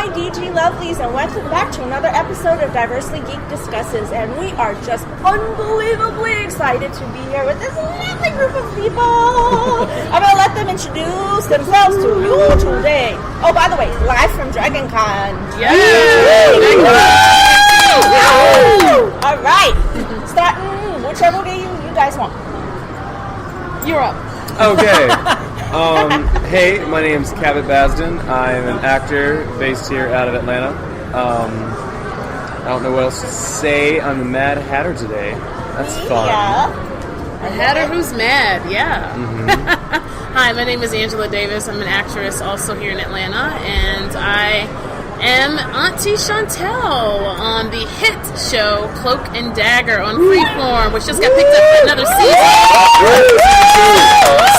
my DG lovelies, and welcome back to another episode of Diversely Geek Discusses. And we are just unbelievably excited to be here with this lovely group of people. I'm going to let them introduce themselves to you today. Oh, by the way, live from DragonCon. All right. Starting whichever day you guys want. You're up. Okay. Hey, my name's Cabot Basden. I'm an actor based here out of Atlanta. I don't know what else to say. I'm the Mad Hatter today. That's fun. Yeah. A Hatter who's mad, yeah. Mm-hmm. Hi, my name is Angela Davis. I'm an actress also here in Atlanta, and I am Auntie Chantel on the hit show Cloak and Dagger on Freeform, which just got picked up for another season.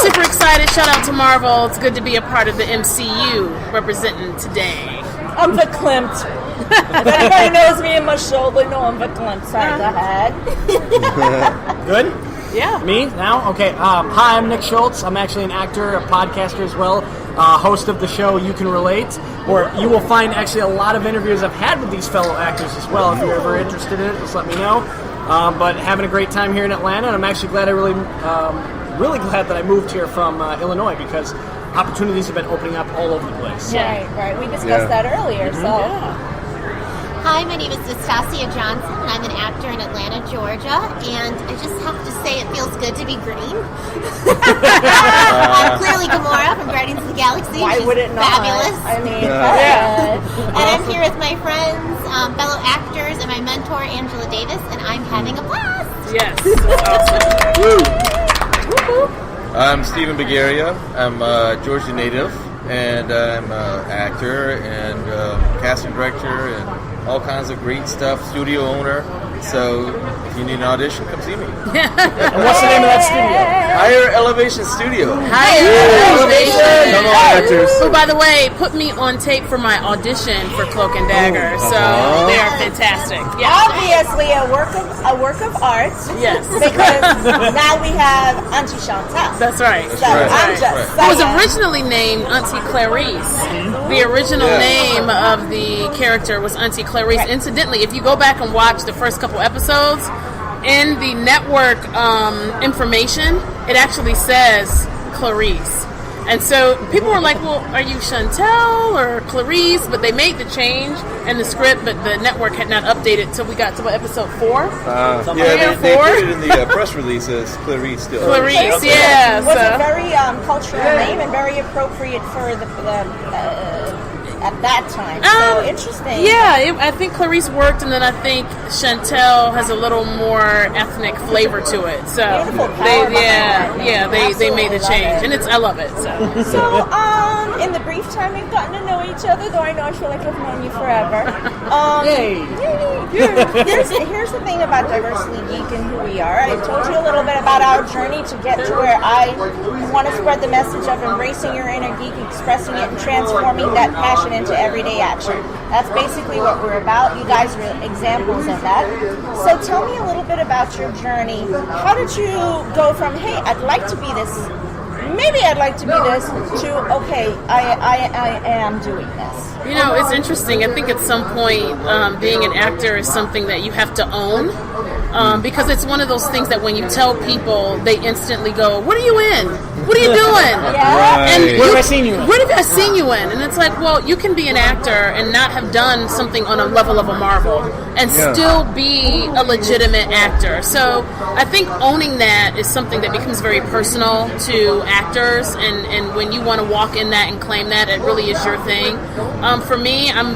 Super excited. Shout out to Marvel. It's good to be a part of the MCU representing today. I'm verklempt. If anybody knows me in my show, they know I'm verklempt. Sorry, go ahead. Good? Yeah. Me? Now? Okay. Hi, I'm Nick Schultz. I'm actually an actor, a podcaster as well, host of the show You Can Relate, where you will find actually a lot of interviews I've had with these fellow actors as well. If you're ever interested in it, just let me know. But having a great time here in Atlanta, and I'm actually glad really glad that I moved here from Illinois, because opportunities have been opening up all over the place. Yeah. Right. We discussed that earlier, so... Hi, my name is Nastasia Johnson, and I'm an actor in Atlanta, Georgia, and I just have to say it feels good to be green. I'm clearly Gamora from Guardians of the Galaxy. Why would it not? Fabulous. I mean, And I'm here with my friends, fellow actors, and my mentor, Angela Davis, and I'm having a blast. Yes. Awesome. I'm Stephen Bagaria. I'm a Georgia native, and I'm an actor and casting director and all kinds of great stuff, studio owner. So if you need an audition, come see me. And what's the name of that studio? Higher Elevation Studio. Higher Elevation. Come on, actors. Who, by the way, put me on tape for my audition for Cloak and Dagger. So they are fantastic. Yeah. obviously a work of art. Yes. Because now we have Auntie Chantel. That's right. So I'm just It was saying. originally named Auntie Clarice. The original name of the character was Auntie Clarice. Right. Incidentally, if you go back and watch the first couple episodes, in the network information, it actually says Clarice. And so people were like, well, are you Chantel or Clarice? But they made the change in the script, but the network had not updated until we got to episode 4. They put it in the press release as Clarice still. Clarice, yeah. Was So. a very cultural name and very appropriate for the at that time. So interesting. Yeah, I think Clarice worked, and then I think Chantel has a little more ethnic flavor to it. So Beautiful power they made the Absolutely change, love it. and I love it. So. In the brief time we've gotten to know each other, though I know I feel like I've known you forever. Here's the thing about Diversely Geek and who we are. I told you a little bit about our journey to get to where I want to spread the message of embracing your inner geek, expressing it, and transforming that passion into everyday action. That's basically what we're about. You guys are examples of that. So tell me a little bit about your journey. How did you go from, hey, I'd like to be this, maybe I'd like to be this, to, okay, I am doing this? You know, it's interesting. I think at some point, being an actor is something that you have to own. Because it's one of those things that when you tell people, they instantly go, what are you in? What are you doing? And Where have I seen you in? What have I seen you in? And it's like, well, you can be an actor and not have done something on a level of a Marvel and still be a legitimate actor. So I think owning that is something that becomes very personal to actors, and when you want to walk in that and claim that, it really is your thing. For me, I'm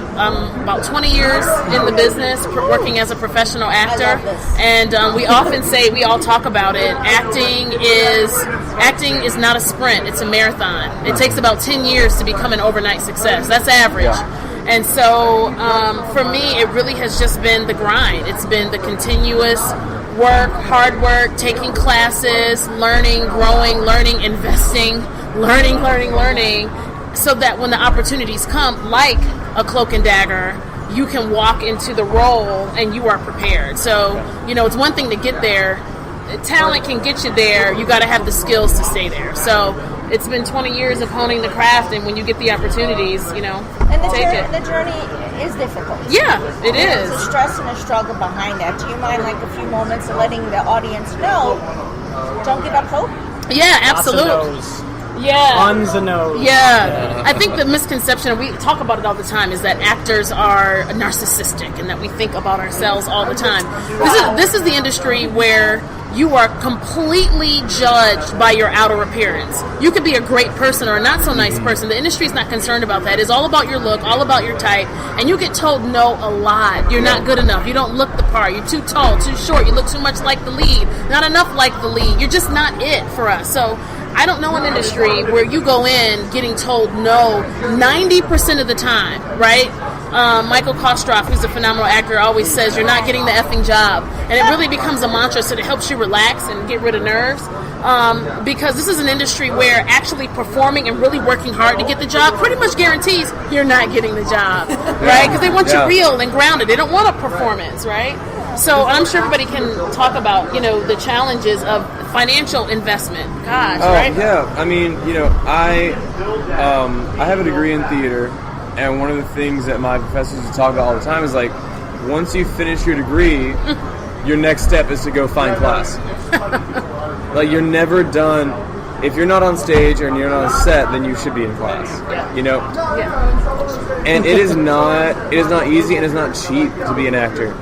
about 20 years in the business, working as a professional actor, and we often say, we all talk about it, acting is not a sprint, it's a marathon. It takes about 10 years to become an overnight success. That's average. And so for me, it really has just been the grind. It's been the continuous work, hard work, taking classes, learning, growing, learning, investing, learning, so that when the opportunities come, like a Cloak and Dagger, you can walk into the role and you are prepared. So, you know, it's one thing to get there. Talent can get you there. You got to have the skills to stay there. So It's been 20 years of honing the craft, and when you get the opportunities, And take it. the journey is difficult. Yeah, it is. There's a stress and a struggle behind that. Do you mind like a few moments of letting the audience know, don't give up hope? Yeah, Lots of absolutely. no's. Yeah. Tons of no's. Yeah. I think the misconception, we talk about it all the time, is that actors are narcissistic and that we think about ourselves all the time. This is the industry where you are completely judged by your outer appearance. You could be a great person or a not so nice person. The industry is not concerned about that. It's all about your look, all about your type, and you get told no a lot. You're not good enough. You don't look the part. You're too tall, too short. You look too much like the lead. Not enough like the lead. You're just not it for us. So I don't know an industry where you go in getting told no 90% of the time, right? Michael Kostroff, who's a phenomenal actor, always says you're not getting the effing job. And it really becomes a mantra, so it helps you relax and get rid of nerves. Because this is an industry where actually performing and really working hard to get the job pretty much guarantees you're not getting the job, right? Because they want you real and grounded. They don't want a performance, right? So I'm sure everybody can talk about, the challenges of financial investment. Gosh, right? Yeah. I mean, I have a degree in theater, and one of the things that my professors talk about all the time is like, once you finish your degree, your next step is to go find class. Like, you're never done. If you're not on stage or you're not on set, then you should be in class. Yeah. And it is not easy, and it's not cheap to be an actor.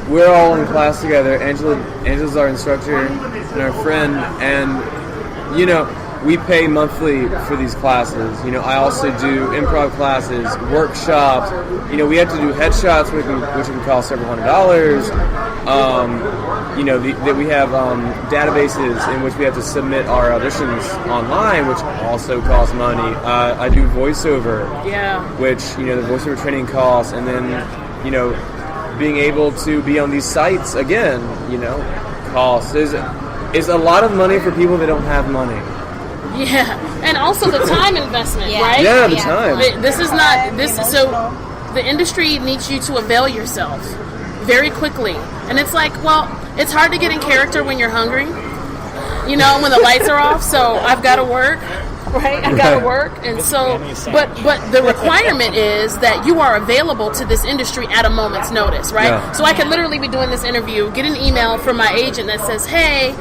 We're all in class together. Angela's our instructor and our friend, and we pay monthly for these classes. I also do improv classes, workshops. We have to do headshots, which can cost several $100s. That we have databases in which we have to submit our auditions online, which also costs money. I do voiceover, which the voiceover training costs, and then being able to be on these sites again, costs. Is a lot of money for people that don't have money. Yeah, and also the time investment, right? Yeah, the time. This is not this. So the industry needs you to avail yourself very quickly, and it's like, well, it's hard to get in character when you're hungry, when the lights are off. So I've got to work, right? I got to work, and so, but the requirement is that you are available to this industry at a moment's notice, right? Yeah. So I could literally be doing this interview, get an email from my agent that says, "Hey,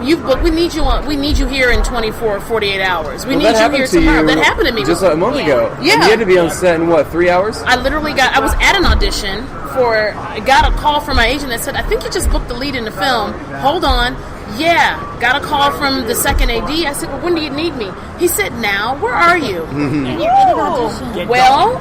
you've booked. We need you here in 24, 48 hours. We need you here tomorrow." That happened to me just a month ago. Yeah. And you had to be on set in 3 hours? I was at an audition I got a call from my agent that said, "I think you just booked the lead in the film. Hold on." Yeah, got a call from the second AD. I said, "Well, when do you need me?" He said, "Now. Where are you?" And you're in an audition. Well,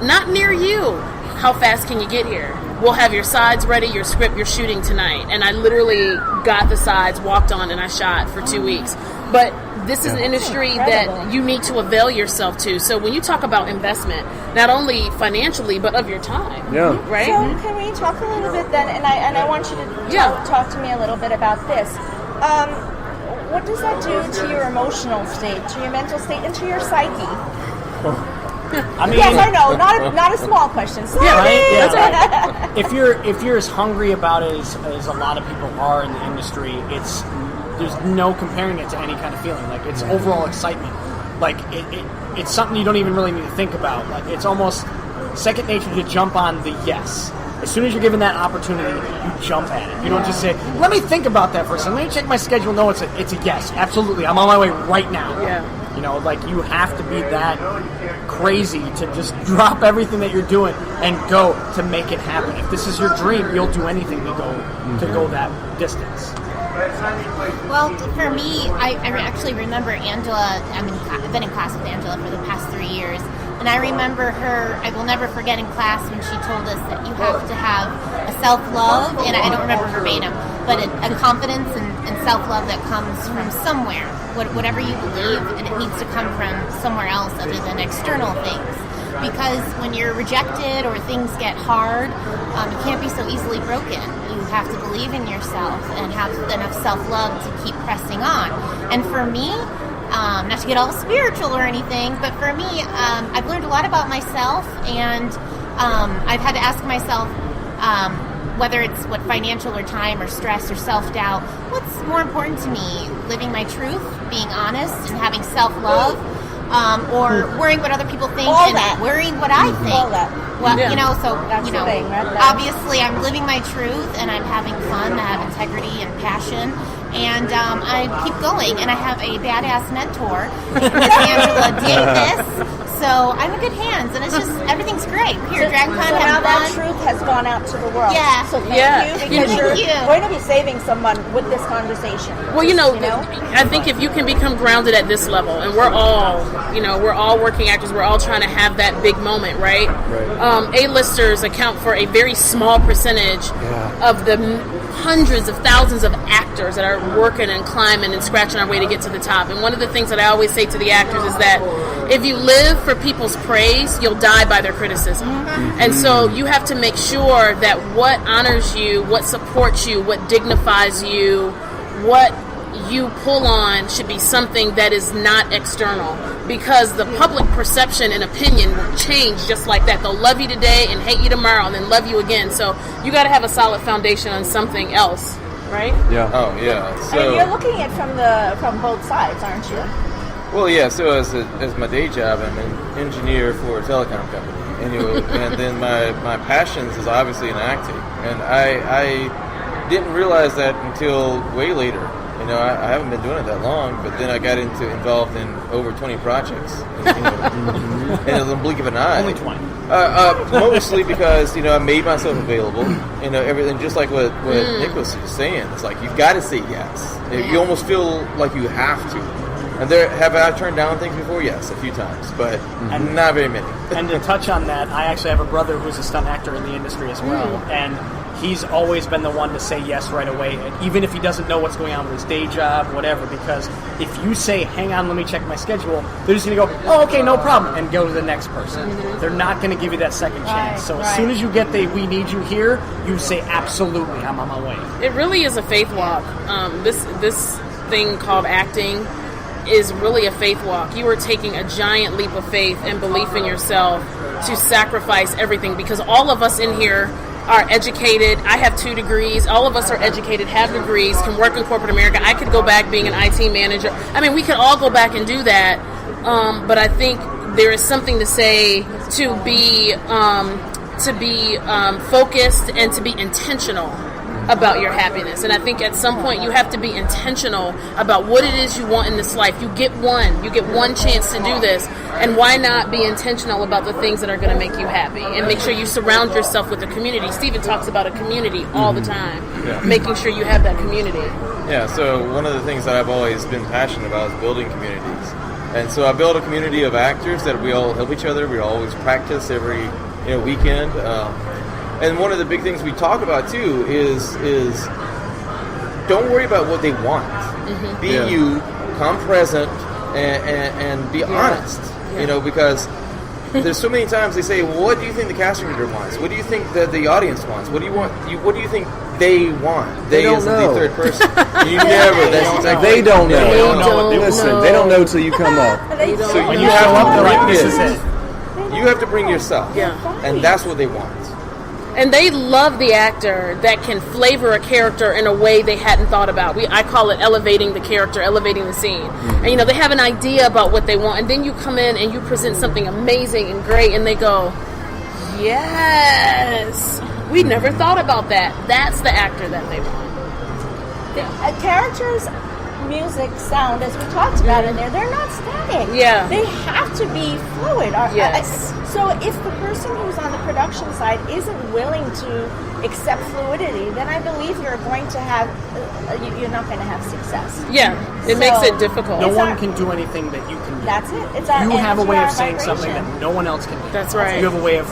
not near you. How fast can you get here? We'll have your sides ready, your script, you're shooting tonight. And I literally got the sides, walked on, and I shot for 2 weeks. But this is an industry that you need to avail yourself to. So when you talk about investment, not only financially, but of your time. Yeah. Right? So can we talk a little bit then, and I want you to talk to me a little bit about this. What does that do to your emotional state, to your mental state, and to your psyche? I mean, Yes or no? Not a small question. Right? Yeah. If you're as hungry about it as a lot of people are in the industry, there's no comparing it to any kind of feeling. Like, it's overall excitement. Like, it's something you don't even really need to think about. Like, it's almost second nature to jump on the yes. As soon as you're given that opportunity, you jump at it. You don't just say, "Let me think about that for a second. Let me check my schedule." No, it's a yes. Absolutely. I'm on my way right now. Yeah. You have to be that crazy to just drop everything that you're doing and go to make it happen. If this is your dream, you'll do anything to go that distance. Well, for me, I actually remember Angela. I've been in class with Angela for the past 3 years, and I remember her. I will never forget in class when she told us that you have to have a self-love, and I don't remember verbatim, but a confidence and self-love that comes from somewhere, whatever you believe, and it needs to come from somewhere else other than external things. Because when you're rejected or things get hard, you can't be so easily broken. You have to believe in yourself and have enough self-love to keep pressing on. And for me, not to get all spiritual or anything, but for me, I've learned a lot about myself, and I've had to ask myself, whether it's what financial or time or stress or self-doubt, what's more important to me? Living my truth, being honest, and having self-love, or worrying what other people think All and that. worrying what I think. All that. Well, Yeah. That's you the know, thing, right there. obviously I'm living my truth and I'm having fun, I have integrity and passion, and I keep going, and I have a badass mentor, Miss Angela Davis. So I'm in good hands, and it's just, everything's great. We're here at DragonCon, So now having that fun. truth has gone out to the world. Yeah. So thank Yeah. you, Thank because you're you. going to be saving someone with this conversation. Well, I think if you can become grounded at this level, and we're all working actors, we're all trying to have that big moment, right? Right. A-listers account for a very small percentage of the hundreds of thousands of actors that are working and climbing and scratching our way to get to the top. And one of the things that I always say to the actors is that if you live for people's praise, you'll die by their criticism. And so you have to make sure that what honors you, what supports you, what dignifies you, what you pull on should be something that is not external, because the public perception and opinion will change just like that. They'll love you today and hate you tomorrow and then love you again. So you got to have a solid foundation on something else, right? Yeah. Oh yeah. And So you're looking at from both sides, aren't you? well, yeah. So as my day job, I'm an engineer for a telecom company. Anyway, and then my passions is obviously in acting, and I didn't realize that until way later. You know, I haven't been doing it that long, but then I got involved in over 20 projects in the blink of an eye. Only 20. Mostly because, I made myself available. Everything, just like what Nick was saying. It's like, you've got to say yes. You almost feel like you have to. And have I turned down things before? Yes, a few times, but not very many. And to touch on that, I actually have a brother who's a stunt actor in the industry as well, and he's always been the one to say yes right away, and even if he doesn't know what's going on with his day job, whatever, because if you say, hang on, let me check my schedule, they're just going to go, oh, okay, no problem, and go to the next person. They're not going to give you that second chance. So as soon as you get the we need you here, you say, absolutely, I'm on my way. It really is a faith walk. This thing called acting is really a faith walk. You are taking a giant leap of faith and belief in yourself to sacrifice everything, because all of us in here are educated. I have 2 degrees. All of us are educated, have degrees, can work in corporate America. I could go back being an IT manager. I mean, we could all go back and do that. But I think there is something to say to be focused and to be intentional about your happiness. And I think at some point you have to be intentional about what it is you want in this life. You get one chance to do this, and why not be intentional about the things that are going to make you happy, and make sure you surround yourself with a community. Steven talks about a community all the time, making sure you have that community. Yeah, so one of the things that I've always been passionate about is building communities. And so I built a community of actors that we all help each other. We always practice every weekend. And one of the big things we talk about too is don't worry about what they want. Be you, come present, and be honest. Because there's so many times they say, well, what do you think the casting director wants? What do you think that the audience wants? What do you want? What do you think they want? They don't as know. the third person. You never. That's exactly. They don't know. They don't Listen, know. they don't know till you come up. So When you you show up, they're like, bring this it. is it. You have to bring yourself. And that's what they want. And they love the actor that can flavor a character in a way they hadn't thought about. I call it elevating the character, elevating the scene. And they have an idea about what they want, and then you come in and you present something amazing and great, and they go, yes, we never thought about that. That's the actor that they want. A character's music, sound, as we talked about in there, they're not static. Yeah. They have to be fluid. Yes. So if the person who's on the production side isn't willing to accept fluidity, then I believe you're going to have, you're not going to have success. Yeah, it makes it difficult. No one can do anything that you can do. That's it. It's our You have a way of our saying vibration. something that no one else can do. That's right. You have a way of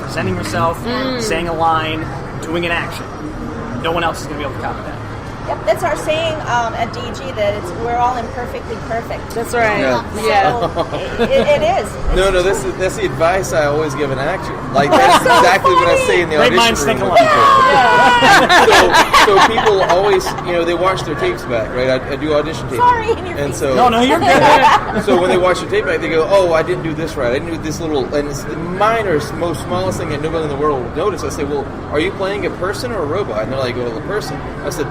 presenting yourself, saying a line, doing an action. No one else is going to be able to copy that. Yep, that's our saying at DG that we're all imperfectly perfect. That's right. Yeah. So it is. No, that's the advice I always give an actor. Like that's exactly what I say in the Great audition minds think room. alike. So people always, they watch their tapes back, right? I do audition tapes. Sorry, in your and face. so No, you're good. So when they watch the tape back, they go, "Oh, I didn't do this right. I didn't do this little." And it's the most smallest thing that nobody in the world will notice. I say, "Well, are you playing a person or a robot?" And they're like, "Oh, a person." I said,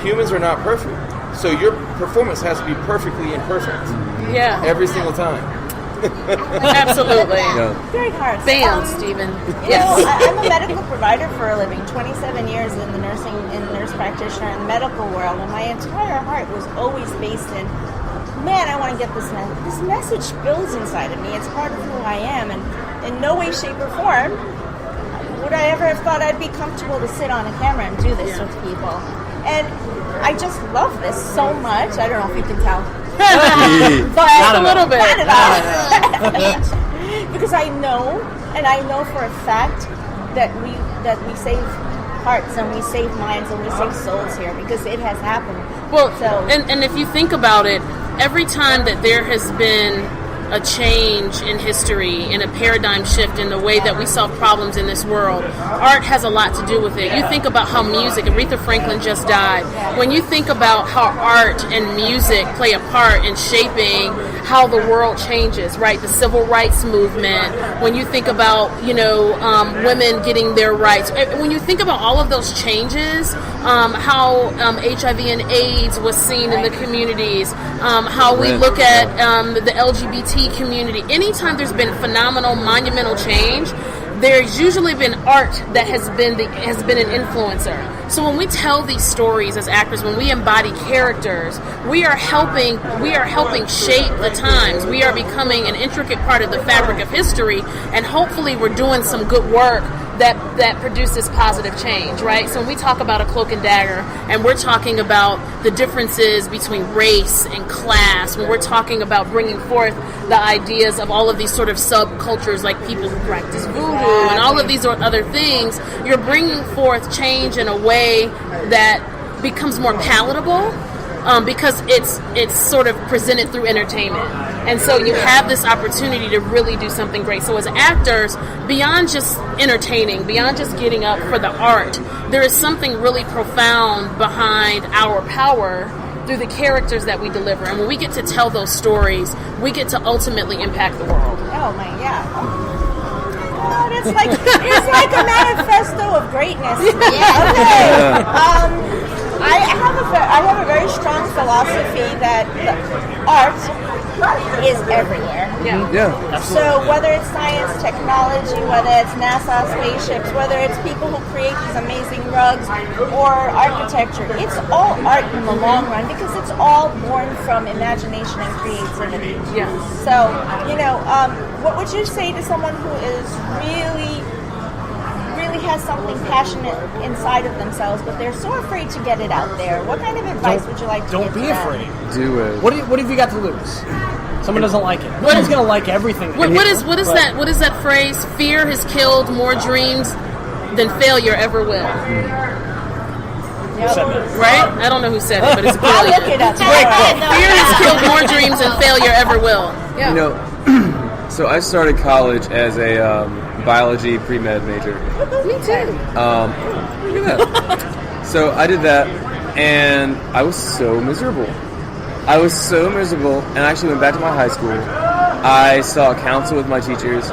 "Humans are not perfect, so your performance has to be perfectly imperfect Yeah. every single time." Absolutely. Yeah. Very hard. Bam, Stephen. You know, I'm a medical provider for a living. 27 years in the nurse practitioner in the medical world, and my entire heart was always based in, man, I want to get this message. This message builds inside of me. It's part of who I am, and in no way, shape, or form would I ever have thought I'd be comfortable to sit on a camera and do this with people. And I just love this so much. I don't know if you can tell. But a little bit. Not at all. Because I know for a fact that we save hearts and we save minds and we save souls here because it has happened. Well, so, and if you think about it, every time that there has been a change in history and a paradigm shift in the way that we solve problems in this world, art has a lot to do with it. You think about how music, Aretha Franklin just died. When you think about how art and music play a part in shaping how the world changes, right? The civil rights movement, when you think about, women getting their rights, when you think about all of those changes, how HIV and AIDS was seen in the communities, how we look at the LGBT community. Anytime there's been phenomenal, monumental change, there's usually been art that has been an influencer. So when we tell these stories as actors, when we embody characters, we are helping shape the times. We are becoming an intricate part of the fabric of history, and hopefully we're doing some good work that produces positive change, right? So when we talk about a Cloak and Dagger, and we're talking about the differences between race and class, when we're talking about bringing forth the ideas of all of these sort of subcultures, like people who practice voodoo and all of these other things, you're bringing forth change in a way that becomes more palatable. Because it's sort of presented through entertainment. And so you have this opportunity to really do something great. So as actors, beyond just entertaining, beyond just getting up for the art, there is something really profound behind our power through the characters that we deliver. And when we get to tell those stories, we get to ultimately impact the world. oh my, yeah. Oh, it's like a manifesto of greatness. Yeah. Okay. I have a very strong philosophy that art is everywhere. Yeah. So whether it's science, technology, whether it's NASA spaceships, whether it's people who create these amazing rugs or architecture, it's all art in the long run because it's all born from imagination and creativity. Yeah. So, what would you say to someone who is really has something passionate inside of themselves, but they're so afraid to get it out there? What kind of advice would you like to give Don't be to them? afraid. Do it. What have you got to lose? Someone doesn't like it. No one's gonna like everything. What is that phrase? Fear has killed more dreams than failure ever will. Said that? Right? I don't know who said it, but it's I'll brilliant. look it up. Fear has killed more dreams than failure ever will. Yeah. So I started college as a biology pre-med major. Me too. Look at that. So I did that, and I was so miserable. And I actually went back to my high school. I saw a council with my teachers,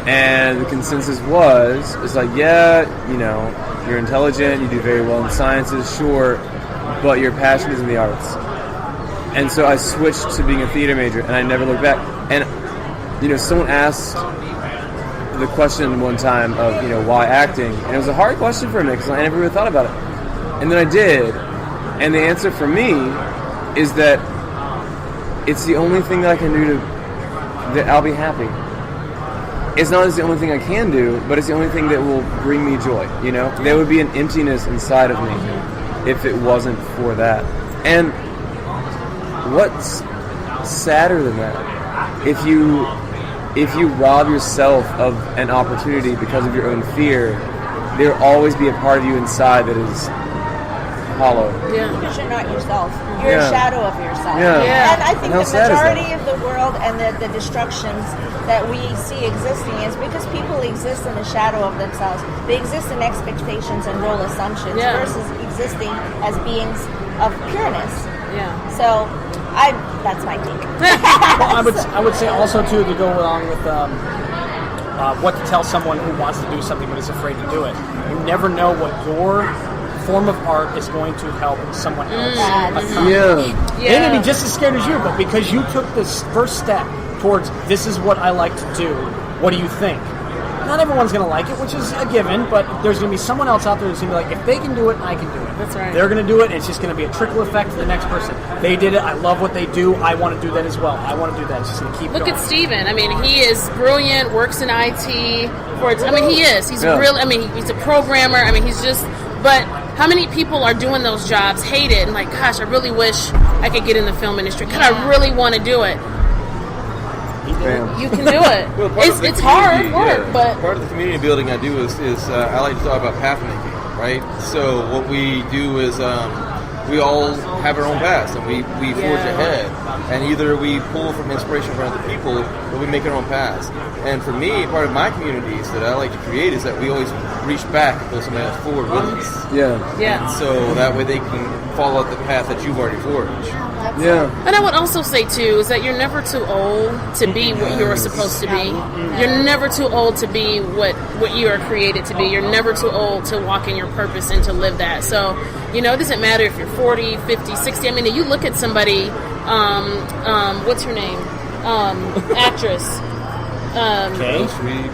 and the consensus was, it's like, you're intelligent, you do very well in sciences, sure, but your passion is in the arts. And so I switched to being a theater major, and I never looked back. And, someone asked the question one time of, why acting? And it was a hard question for me because I never really thought about it. And then I did. And the answer for me is that it's the only thing that I can do that I'll be happy. It's not as the only thing I can do, but it's the only thing that will bring me joy, There would be an emptiness inside of me if it wasn't for that. And what's sadder than that? If you rob yourself of an opportunity because of your own fear, there'll always be a part of you inside that is hollow. Yeah. Because you're not yourself. You're Yeah. a shadow of yourself. Yeah. Yeah. And I think And how the sad is that? majority of the world and the destructions that we see existing is because people exist in a shadow of themselves. They exist in expectations and role assumptions Yeah. versus existing as beings of pureness. Yeah. So, that's my take. Well, I would say also too, to go along with what to tell someone who wants to do something but is afraid to do it. You never know what your form of art is going to help someone else accomplish. Yeah. They may be just as scared as you, but because you took this first step towards this is what I like to do, what do you think? Not everyone's going to like it, which is a given, but there's going to be someone else out there who's going to be like, if they can do it, I can do it. That's right. They're going to do it, and it's just going to be a trickle effect to the next person. They did it, I love what they do, I want to do that as well. I want to do that. It's just going to keep Look going. at Steven. I mean, he is brilliant, works in IT. He is. He's Yeah. real. I mean, he's a programmer. I mean, he's just, but how many people are doing those jobs, hate it, and like, gosh, I really wish I could get in the film industry. God, I really want to do it. Bam. You can do it. Well, part of the It's hard community, work, yeah. but Part of the community building I do is I like to talk about path making, right? So what we do is we all have our own paths, and we forge ahead, and either we pull from inspiration from other people, or we make our own paths. And for me, part of my communities that I like to create is that we always reach back and pull somebody else forward with us. Yeah. yeah. So that way they can follow the path that you've already forged. Yeah. And I would also say, too, is that you're never too old to be what you're supposed to be. You're never too old to be what you are created to be. You're never too old to walk in your purpose and to live that. So, it doesn't matter if you're 40, 50, 60. I mean, you look at somebody, what's her name? Actress. Okay.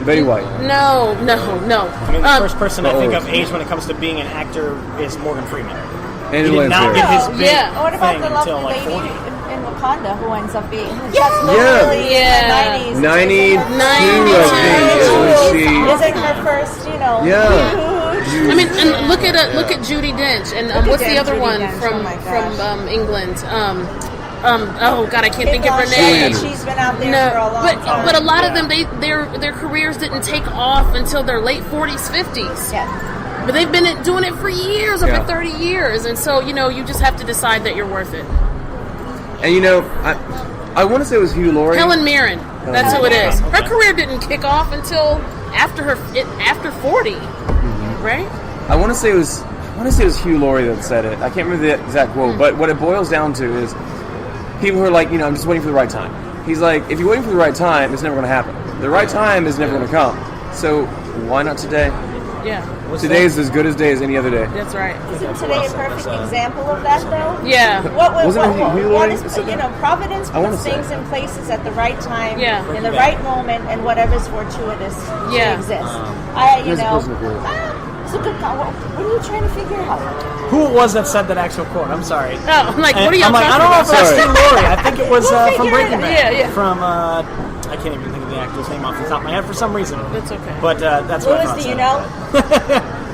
Betty White. No. I mean, the first person I think old. of age when it comes to being an actor is Morgan Freeman. And He did not get his big Yeah. What about thing the lovely until like lady 40. in Wakanda who ends up being who just Yeah. literally Yeah. in the 90s? 92, I think, is when Isn't her first, Yeah. huge. I mean, and look at Judi Dench, and what's the other Judi one Dench, from oh my gosh. from England? Oh God, I can't think of her Blanche, name. She's been out there for a long time. but a lot of them, their careers didn't take off until their late 40s, 50s. Yeah. But they've been doing it for years, over Yeah. 30 years, and so you just have to decide that you're worth it. And I want to say it was Hugh Laurie. Helen Mirren, that's who it is. Her career didn't kick off until after 40, right? I want to say it was Hugh Laurie that said it. I can't remember the exact quote, but what it boils down to is people who are like, I'm just waiting for the right time. He's like, if you're waiting for the right time, it's never going to happen. The right time is never going to come. So why not today? Yeah, Today is as good a day as any other day. that's right. Isn't today a perfect example of that, though? Yeah. Wasn't it Hugh Laurie that said that? Providence I wanna puts say. things in places at the right time, Yeah. in the right moment, and whatever's fortuitous Yeah. to exist. There's a person who- It's a good call. What are you trying to figure out? Who it was that said that actual quote? I'm sorry. Oh, I'm like, what are y'all I'm like, I talking don't know about? if that's Sorry. Hugh Laurie. I think it was We'll from figure it Breaking out. Bad. Yeah. From I can't even think of the actor's name off the top of my head for some reason. That's okay. But that's what I Louis, thought. do so. you know?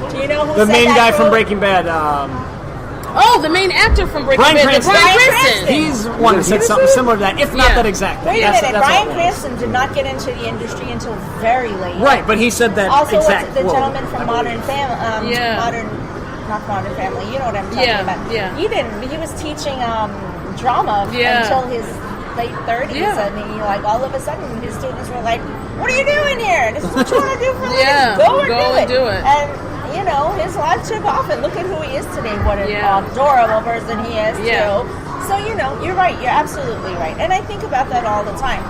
Do you know who The said main that guy from quote? Breaking Bad. Oh, the main actor from Breaking Bryan Bad, Cranston. Bryan Bryan Cranston. He's one that said something similar to that, if not Yeah. that exact thing. Wait a minute. That's Bryan what it was. Cranston did not get into the industry until very late. Right, but he said that Also, exact the quote. gentleman from Modern Family, not Modern Family. You know what I'm talking Yeah, about. yeah. He didn't. He was teaching drama Yeah. until his late 30s, Yeah. and he, all of a sudden, his students were like, "What are you doing here? This is what you want to do for a living. Yeah, Go and do it." And his life took off, and look at who he is today. What an Yeah. adorable person he is Yeah. too. So you're right. You're absolutely right, and I think about that all the time.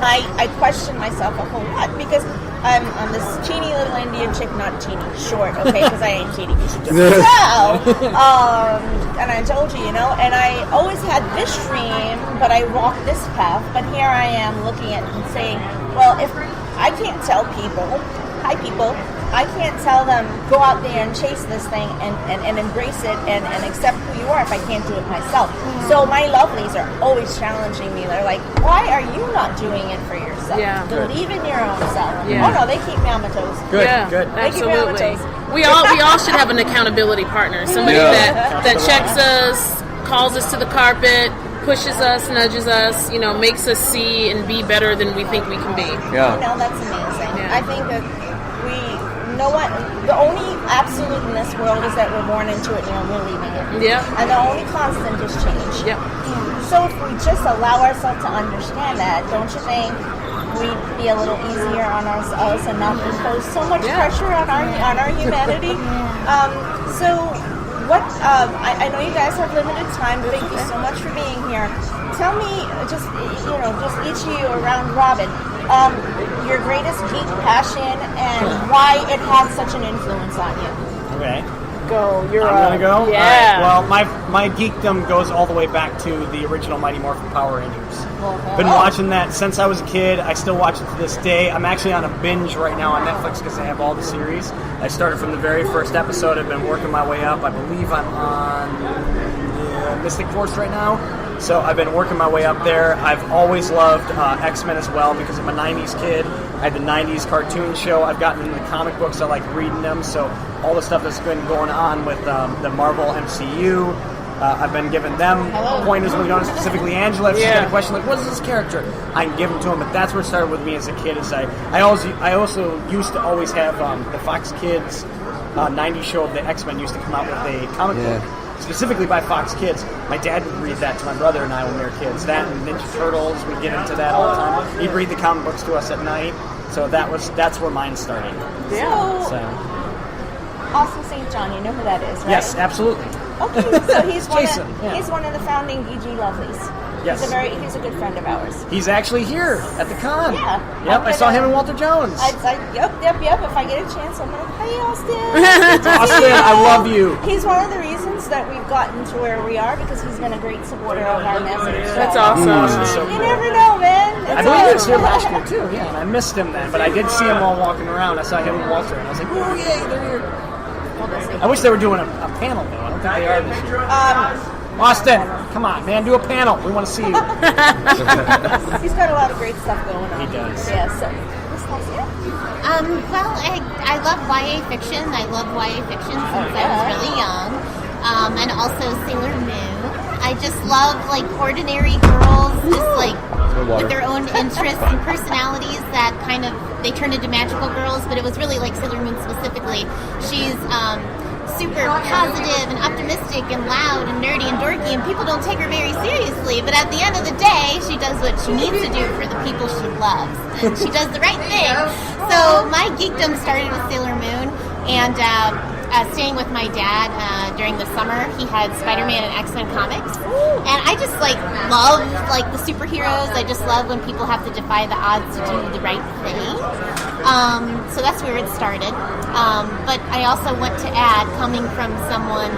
I question myself a whole lot because I'm this teeny little Indian chick, not teeny, short, okay, because I ain't teeny. So, and I told you, and I always had this dream, but I walked this path, but here I am looking at it and saying, well, if I can't tell people, hi people, I can't tell them, go out there and chase this thing and embrace it and accept who you are if I can't do it myself. So my lovelies are always challenging me. They're like, why are you not doing it for yourself? Yeah. Believe in your own self. Yeah. Oh no, they keep me on my toes. Good, Yeah, good. Thank you, Mama absolutely. Toes. We all should have an accountability partner. Somebody Yeah. that checks us, calls us to the carpet, pushes us, nudges us, makes us see and be better than we think we can be. Yeah. That's amazing. Yeah. I think that no one, the only absolute in this world is that we're born into it and we're leaving it. Yeah. And the only constant is change. Yep. So if we just allow ourselves to understand that, don't you think we'd be a little easier on ourselves and not impose so much pressure on our humanity? So what? I know you guys have limited time. Thank you so much for being here. Tell me, just each of you around Robin, your greatest geek passion and why it had such an influence on you. Okay. Go. I'm gonna go. Yeah. All right. Well, my geekdom goes all the way back to the original Mighty Morphin Power Rangers. Been watching that since I was a kid. I still watch it to this day. I'm actually on a binge right now on Netflix because they have all the series. I started from the very first episode. I've been working my way up. I believe I'm on Mystic Force right now. So I've been working my way up there. I've always loved X-Men as well because I'm a 90s kid. I had the 90s cartoon show. I've gotten into the comic books. I like reading them. So all the stuff that's been going on with the Marvel MCU, I've been giving them pointers when we don't, specifically Angela. If she's got a question like, what is this character? I can give them to them. But that's where it started with me as a kid. Is I also used to always have the Fox Kids 90s show of the X-Men used to come out with a comic book. Specifically by Fox Kids. My dad would read that to my brother and I when we were kids. That and Ninja Turtles, we'd get into that all the time. He'd read the comic books to us at night. So that's where mine started. Yeah. So Austin St. John, you know who that is, right? yes, absolutely. Okay, so he's Jason, he's one of the founding EG Lovelies. Yes. He's a good friend of ours. He's actually here at the con. Yeah. Yep, I saw him and Walter Jones. Yep. If I get a chance, I'm like, hey, Austin. Austin, I love you. He's one of the reasons that we've gotten to where we are because he's been a great supporter of our message. That's awesome. So You never know, man. I believe he was here last year too, yeah, and I missed him then, but I did see him while walking around. I saw him and Walter, and I was like, oh, yay, they're here. I wish they were doing a panel, though. I don't think they are this year. Austin, come on, man, do a panel. We want to see you. He's got a lot of great stuff going on. He does. Yeah, so. Well, I love YA fiction. I love YA fiction since I was really young. And also Sailor Moon. I just love, like, ordinary girls, just, like, with their own interests and personalities that kind of, they turn into magical girls, but it was really, like, Sailor Moon specifically. She's, super positive and optimistic and loud and nerdy and dorky, and people don't take her very seriously, but at the end of the day, she does what she needs to do for the people she loves, and she does the right thing. So my geekdom started with Sailor Moon, and staying with my dad during the summer, he had Spider-Man and X-Men comics, and I just love the superheroes. I just love when people have to defy the odds to do the right thing. So that's where it started. But I also want to add, coming from someone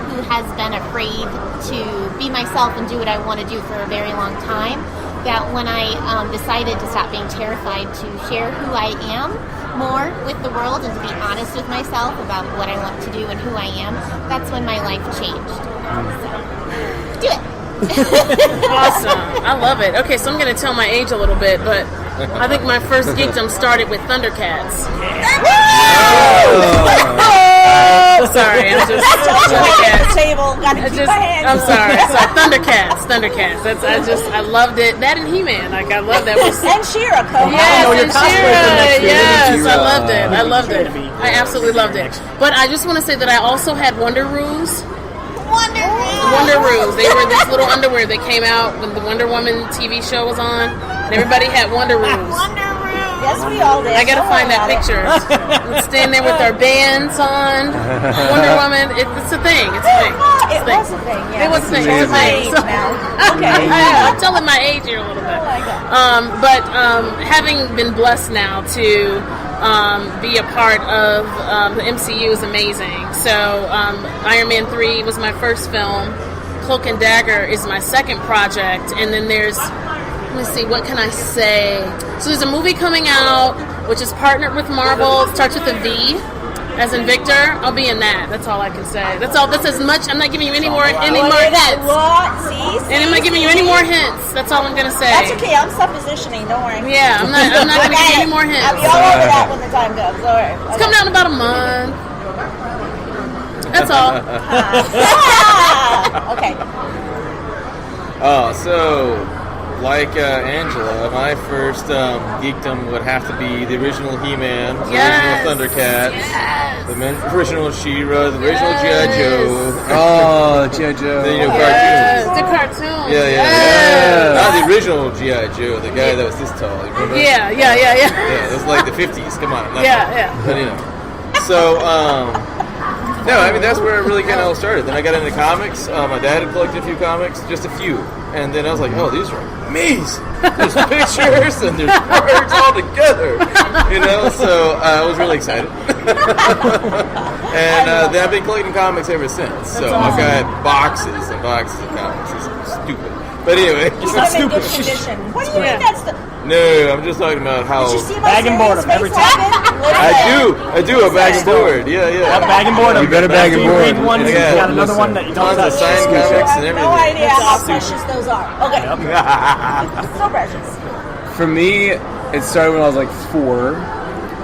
who has been afraid to be myself and do what I want to do for a very long time, that when I decided to stop being terrified to share who I am more with the world and to be honest with myself about what I want to do and who I am, that's when my life changed. So, do it. Awesome. I love it. Okay, so I'm going to tell my age a little bit, but I think my first geekdom started with Thundercats. Sorry, I'm just Thundercats. Table, gotta keep my hands I'm up. sorry. Thundercats. I loved it. That and He-Man. Like, I love that. And She-Ra. Yes, I loved it. I absolutely loved it. But I just want to say that I also had Wonder Roos. Wonder Roos. They were this little underwear that came out when the Wonder Woman TV show was on, and everybody had Wonder Roos. Yes, we all did. I gotta find that picture. We'd stand there with our bands on. Wonder Woman. It's a thing. It's a thing. It was a thing. Yeah. It was a thing. It's my age now. Okay. I'm telling my age here a little bit. Oh my God. But having been blessed now to be a part of the MCU is amazing. So Iron Man 3 was my first film. Cloak and Dagger is my second project. And then there's, let me see, what can I say? So there's a movie coming out, which is partnered with Marvel. It starts with a V, as in Victor. I'll be in that. That's all I can say. That's all. That's as much. I'm not giving you any more hints. See? And I'm not giving you any more hints. That's all I'm gonna say. That's okay. I'm suppositioning. Don't worry. Yeah, I'm not gonna give you any more hints. I'll be all over that when the time comes. All right. It's coming out in about a month. That's all. Okay. So like Angela, my first geekdom would have to be the original He-Man, the original Thundercats, the original She-Ra, the original G.I. Joe. Oh, G.I. Joe. The cartoons. The cartoon. Yeah. Not the original G.I. Joe, the guy that was this tall. You remember? Yeah. Yeah, it was like the 50s. Come on. Yeah. But so no, I mean that's where it really kind of all started. Then I got into comics. My dad had collected a few comics, just a few, and then I was like, oh, these are amazing. There's pictures and there's words all together, So I was really excited, and then I've been collecting comics ever since. So I've got boxes and boxes of comics. It's stupid, but anyway, He's not in good condition. What do you mean that's the... No, I'm just talking about how. Did you see my Bag and board 'em every time. I do a bag and board. Yeah. Bag and board 'em. You better bag and board. One, you Yeah. got another one that you don't Tons of touch. signed comics and everything. No idea how precious those are. Okay. So precious. For me, it started when I was like 4.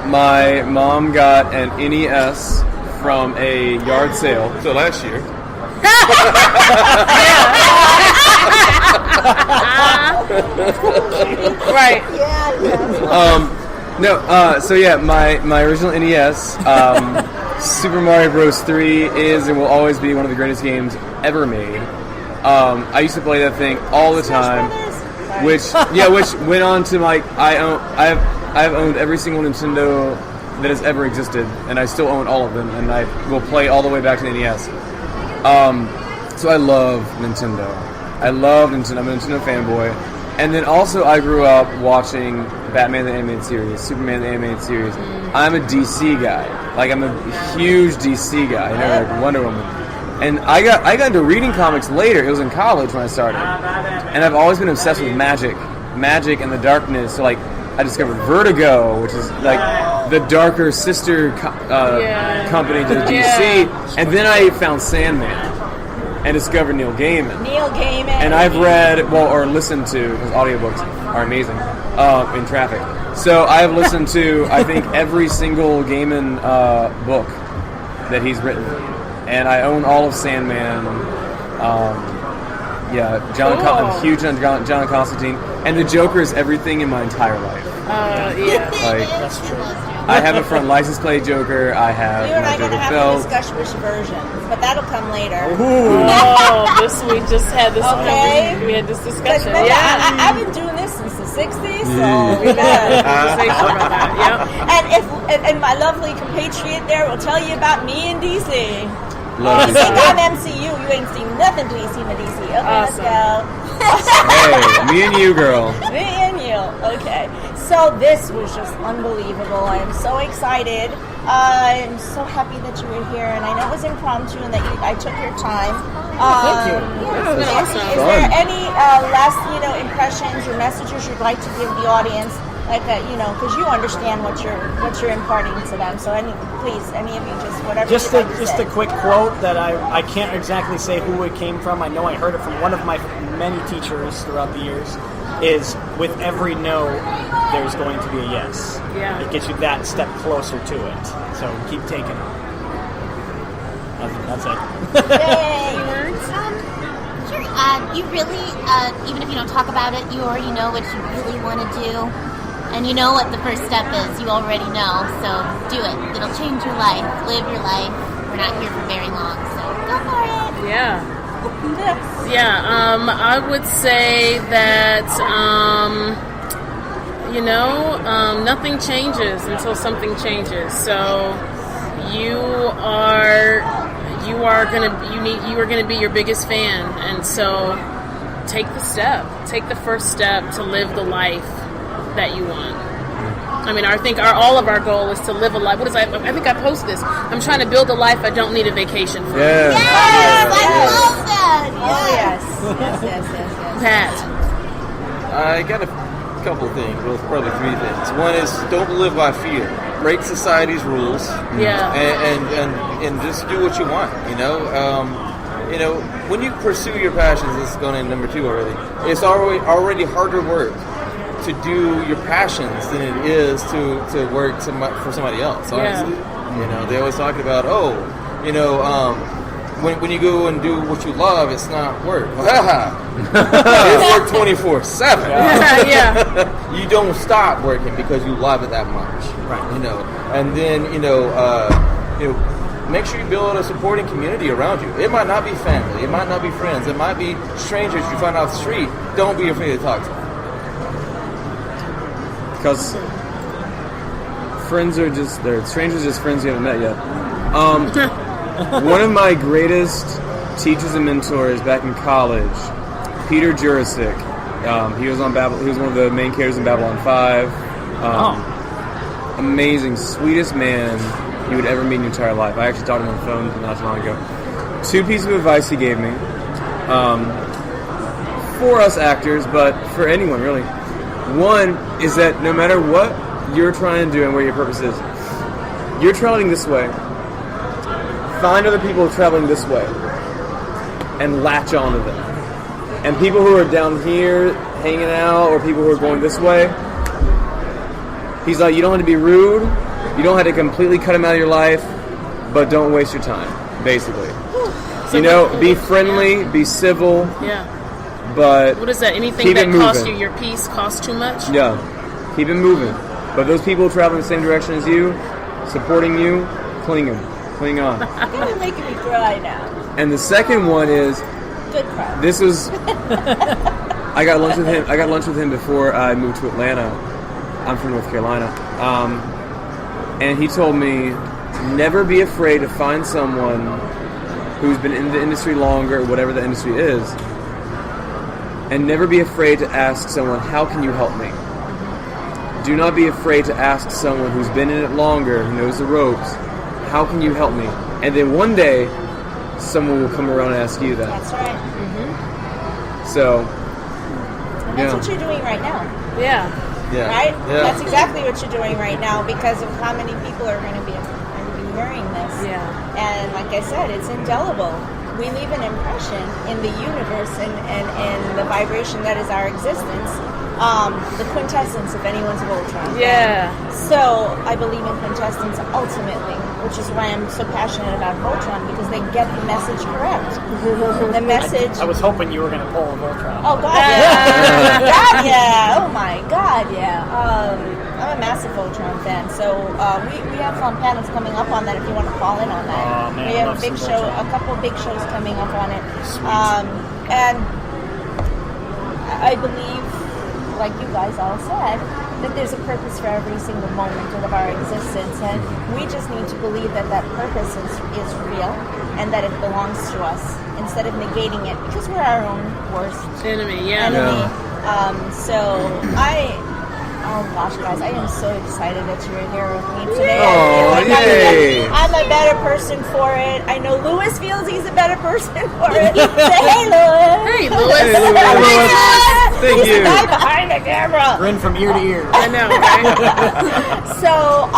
My mom got an NES from a yard sale. So last year. Right. My original NES, Super Mario Bros. 3 is and will always be one of the greatest games ever made. I used to play that thing all the time, which went on to I've owned every single Nintendo that has ever existed, and I still own all of them, and I will play all the way back to the NES. So I love Nintendo. I'm a Nintendo fanboy. And then also I grew up watching Batman the Animated Series, Superman the Animated Series. I'm a DC guy. Like, I'm a huge DC guy. Like Wonder Woman. And I got into reading comics later. It was in college when I started. And I've always been obsessed with magic and the darkness. So, like, I discovered Vertigo, which is like the darker sister company to DC. And then I found Sandman and discovered Neil Gaiman. And I've read, or listened to, because audiobooks are amazing, in traffic. So I've listened to, I think, every single Gaiman book that he's written. And I own all of Sandman. I'm huge on John Constantine. And the Joker is everything in my entire life. That's true. I have a front license plate Joker. I have You and my I gotta Joker have belt. to discuss which version, but that'll come later. We just had this. Okay. We had this discussion. Remember, Yeah. I've been doing this since the 60s, so we got Conversation about that. Yep. and my lovely compatriot there will tell you about me in DC. Love You you. think I'm MCU, you ain't seen nothing till you seen the DC. Okay, Awesome. let's Hey, me and you, girl. go. Me and you. Okay. So this was just unbelievable. I am so excited. I'm so happy that you were here, and I know it was impromptu and that I took your time. Thank you. It's been awesome. Is there any last, impressions or messages you'd like to give the audience? Like, because you understand what you're imparting to them. So, please, any of you, just whatever. Just you'd like to a say. quick quote that I can't exactly say who it came from. I know I heard it from one of my many teachers throughout the years. Is with every no, there's going to be a yes. Yeah. It gets you that step closer to it. So keep taking it. That's it. Yay! Sure. You really, even if you don't talk about it, you already know what you really want to do. And you know what the first step is. You already know. So do it. It'll change your life. Live your life. We're not here for very long. So go for it. Yeah. I would say that, nothing changes until something changes. So you are gonna be your biggest fan, and so take the first step to live the life that you want. I mean, I think all of our goal is to live a life. I think I posted this. I'm trying to build a life I don't need a vacation from. Yeah. Yes, I love that. Oh, Yes. yes. Pat. I got a couple things. Well, probably 3 things. One is don't live by fear. Break society's rules. Yeah. And just do what you want. When you pursue your passions, this is going in number 2 already. It's already harder work to do your passions than it is to work for somebody else. Honestly, they always talking about when you go and do what you love, it's not work. It's work 24/7. Yeah. You don't stop working because you love it that much, Right. You know, and then make sure you build a supporting community around you. It might not be family, it might not be friends, it might be strangers you find off the street. Don't be afraid to talk to them. Because friends are strangers, just friends you haven't met yet. One of my greatest teachers and mentors back in college, Peter Jurasic. He was on he was one of the main characters in Babylon 5. Amazing, sweetest man you would ever meet in your entire life. I actually talked to him on the phone not too long ago. 2 pieces of advice he gave me. For us actors, but for anyone really. One is that no matter what you're trying to do and where your purpose is, you're traveling this way. Find other people traveling this way and latch onto them. And people who are down here hanging out, or people who are going this way, he's like, you don't have to be rude, you don't have to completely cut them out of your life, but don't waste your time, basically. Be friendly, be civil. Yeah. But what is that? Anything that costs you your peace costs too much? Yeah. Keep it moving. But those people traveling the same direction as you, supporting you, cling on. You're making me cry now. And the second one is, good cry. This was, I got lunch with him before I moved to Atlanta. I'm from North Carolina. And he told me, never be afraid to find someone who's been in the industry longer, whatever the industry is, and never be afraid to ask someone, how can you help me? Do not be afraid to ask someone who's been in it longer, who knows the ropes, how can you help me? And then one day, someone will come around and ask you that. That's right. So, and that's what you're doing right now. Yeah. Yeah. Right? Yeah. That's exactly what you're doing right now because of how many people are going to be hearing this. Yeah. And like I said, it's indelible. We leave an impression in the universe and the vibration that is our existence. The quintessence, if anyone's a Voltron. Yeah. So I believe in quintessence ultimately, which is why I'm so passionate about Voltron, because they get the message correct. The message. I was hoping you were going to pull a Voltron. Oh God, yeah! God, yeah! Oh my God, yeah! I'm a massive Voltron fan, so we have some panels coming up on that if you want to call in on that. Oh, man, we have a couple of big shows coming up on it. And I believe, like you guys all said, that there's a purpose for every single moment of our existence, and we just need to believe that that purpose is real and that it belongs to us instead of negating it, because we're our own worst enemy. Yeah. Oh gosh, guys, I am so excited that you're here with me today. Oh, yay. I'm a better person for it. I know Louis feels he's a better person for it. Say hey, Louis. Hey, Louis. Hey, Louis. Thank He's you. the guy behind the camera. Grin from ear to ear. I know, right? So,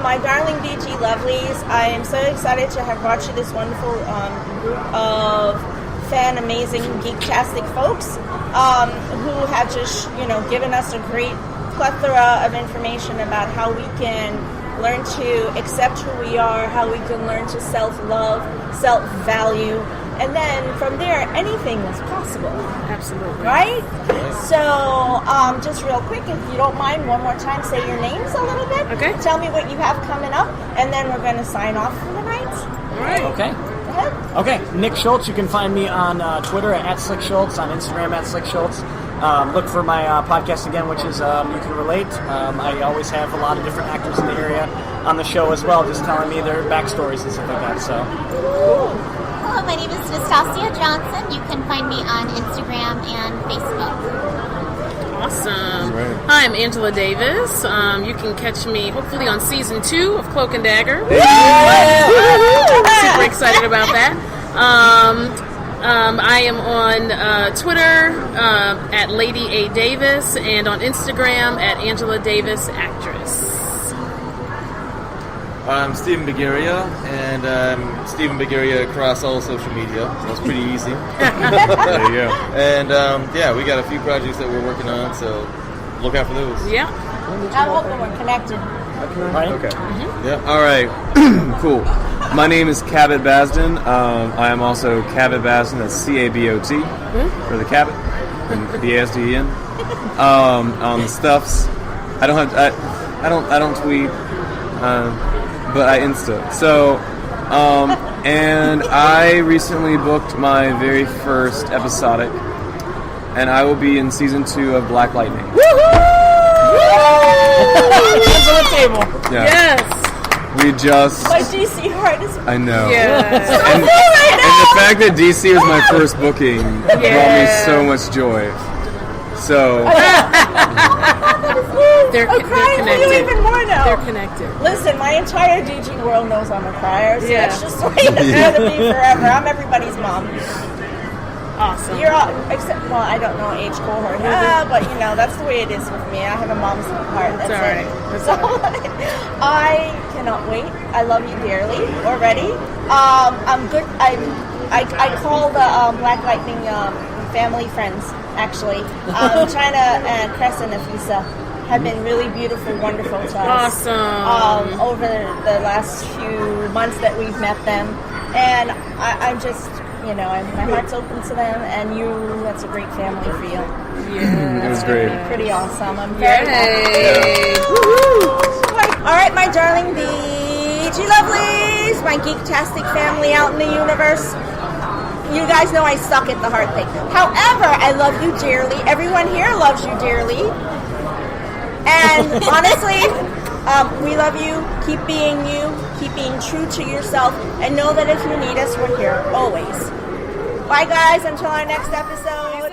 my darling VG lovelies, I am so excited to have brought you this wonderful group of amazing geek-tastic folks who have just, given us a great plethora of information about how we can learn to accept who we are, how we can learn to self-love, self-value, and then from there, anything is possible. Absolutely. Right? So, just real quick, if you don't mind, one more time, say your names a little bit. Okay. Tell me what you have coming up, and then we're going to sign off for the night. All right. Okay. Go ahead. Okay, Nick Schultz. You can find me on Twitter at @SlickSchultz, on Instagram at @SlickSchultz. Look for my podcast again, which is You Can Relate. I always have a lot of different actors in the area on the show as well, just telling me their backstories and stuff like that. So. Hello, my name is Nastasia Johnson. You can find me on Instagram and Facebook. Awesome. Hi, I'm Angela Davis. You can catch me hopefully on season 2 of Cloak and Dagger. Super excited about that. I am on Twitter at Lady A Davis and on Instagram at Angela Davis Actress. I'm Stephen Begaria, and I'm Stephen Begaria across all social media, so it's pretty easy. There you go. And we got a few projects that we're working on, so look out for those. Yeah. I'm hoping we're connected. Right? Okay. Yeah. All right. Cool. My name is Cabot Basden. I am also Cabot Basden. That's C-A-B-O-T for the Cabot and B-A-S-D-E-N. On the stuffs, I don't tweet, but I Insta. So, and I recently booked my very first episodic, and I will be in season 2 of Black Lightning. Hands on the table. Yeah. Yes. We just. My DC heart is. I know. Yes. And the fact that DC was my first booking brought me so much joy. So. They're I'm crying for you connected. even more now. They're connected. Listen, my entire DG world knows I'm a crier, so Yeah. that's just the way it's going to be forever. I'm everybody's mom. Awesome. You're all, except, well, I don't know age cohort, but you know, that's the way it is with me. I have a mom's heart. That's all right. it. So, I cannot wait. I love you dearly already. I'm good. I call the Black Lightning family friends, actually. China and Cress and Nafisa have been really beautiful, wonderful to us. Awesome. Over the last few months that we've met them. And I'm just, you know, my heart's open to them, and that's a great family for you. Yeah. It was great. Pretty awesome. I'm very happy. Yay. All right, my darling DG lovelies, my geek-tastic family out in the universe. You guys know I suck at the heart thing. However, I love you dearly. Everyone here loves you dearly. And honestly, we love you. Keep being you. Keep being true to yourself. And know that if you need us, we're here always. Bye, guys. Until our next episode.